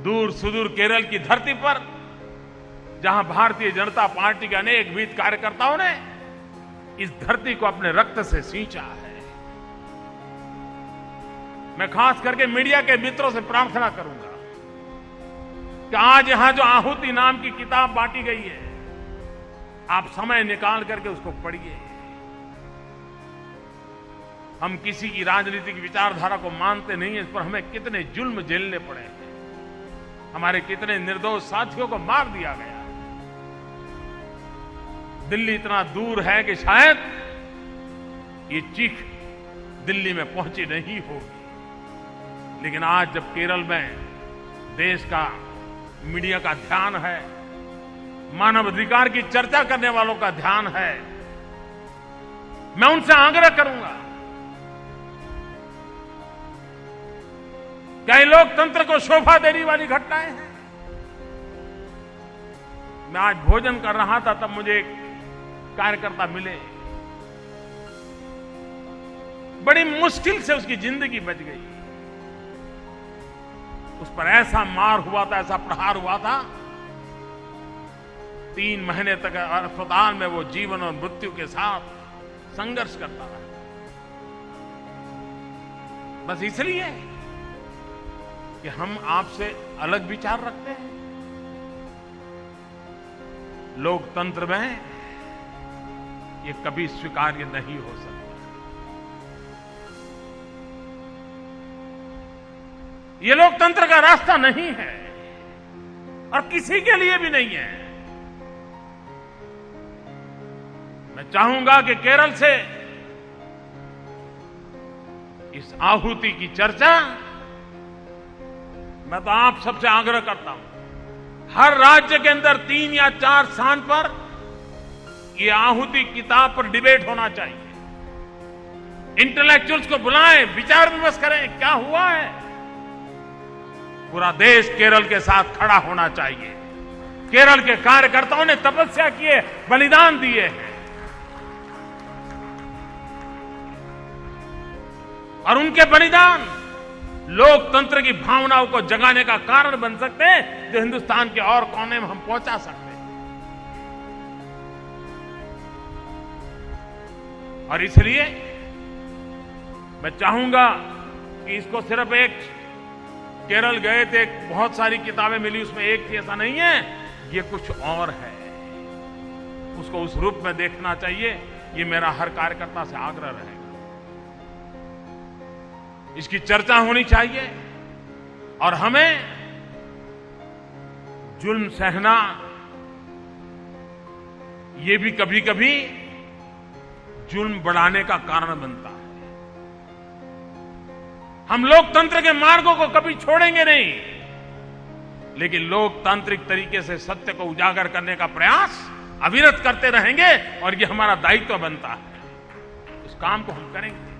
दूर सुदूर केरल की धरती पर जहां भारतीय जनता पार्टी के अनेक वीर कार्यकर्ताओं ने इस धरती को अपने रक्त से सींचा है। मैं खास करके मीडिया के मित्रों से प्रार्थना करूंगा कि आज यहां जो आहुति नाम की किताब बांटी गई है, आप समय निकाल करके उसको पढ़िए। हम किसी की राजनीतिक विचारधारा को मानते नहीं हैं, इस पर हमें कितने जुल्म झेलने पड़े हैं, हमारे कितने निर्दोष साथियों को मार दिया गया। दिल्ली इतना दूर है कि शायद ये चीख दिल्ली में पहुंची नहीं होगी, लेकिन आज जब केरल में देश का मीडिया का ध्यान है, मानव अधिकार की चर्चा करने वालों का ध्यान है, मैं उनसे आग्रह करूंगा क्या ये लोकतंत्र को शोभा देने वाली घटनाएं हैं। मैं आज भोजन कर रहा था, तब मुझे एक कार्यकर्ता मिले, बड़ी मुश्किल से उसकी जिंदगी बच गई। उस पर ऐसा मार हुआ था, ऐसा प्रहार हुआ था, 3 महीने तक अस्पताल में वो जीवन और मृत्यु के साथ संघर्ष करता रहा, बस इसलिए कि हम आपसे अलग विचार रखते हैं। लोकतंत्र में ये कभी स्वीकार्य नहीं हो सकता। ये लोकतंत्र का रास्ता नहीं है और किसी के लिए भी नहीं है। मैं चाहूंगा कि केरल से इस आहुति की चर्चा, मैं तो आप सबसे आग्रह करता हूं, हर राज्य के अंदर 3 या 4 स्थान पर ये आहुति किताब पर डिबेट होना चाहिए। इंटेलेक्चुअल्स को बुलाएं, विचार विमर्श करें, क्या हुआ है। पूरा देश केरल के साथ खड़ा होना चाहिए। केरल के कार्यकर्ताओं ने तपस्या की है, बलिदान दिए हैं, और उनके बलिदान लोकतंत्र की भावनाओं को जगाने का कारण बन सकते हैं, जो हिंदुस्तान के और कोने में हम पहुंचा सकते हैं। और इसलिए मैं चाहूंगा कि इसको सिर्फ एक केरल गए थे, बहुत सारी किताबें मिली, उसमें एक थी, ऐसा नहीं है, ये कुछ और है, उसको उस रूप में देखना चाहिए। ये मेरा हर कार्यकर्ता से आग्रह रहेगा। इसकी चर्चा होनी चाहिए और हमें जुल्म सहना ये भी कभी कभी जुल्म बढ़ाने का कारण बनता है। हम लोकतंत्र के मार्गों को कभी छोड़ेंगे नहीं, लेकिन लोकतांत्रिक तरीके से सत्य को उजागर करने का प्रयास अविरत करते रहेंगे, और ये हमारा दायित्व बनता है। उस काम को हम करेंगे।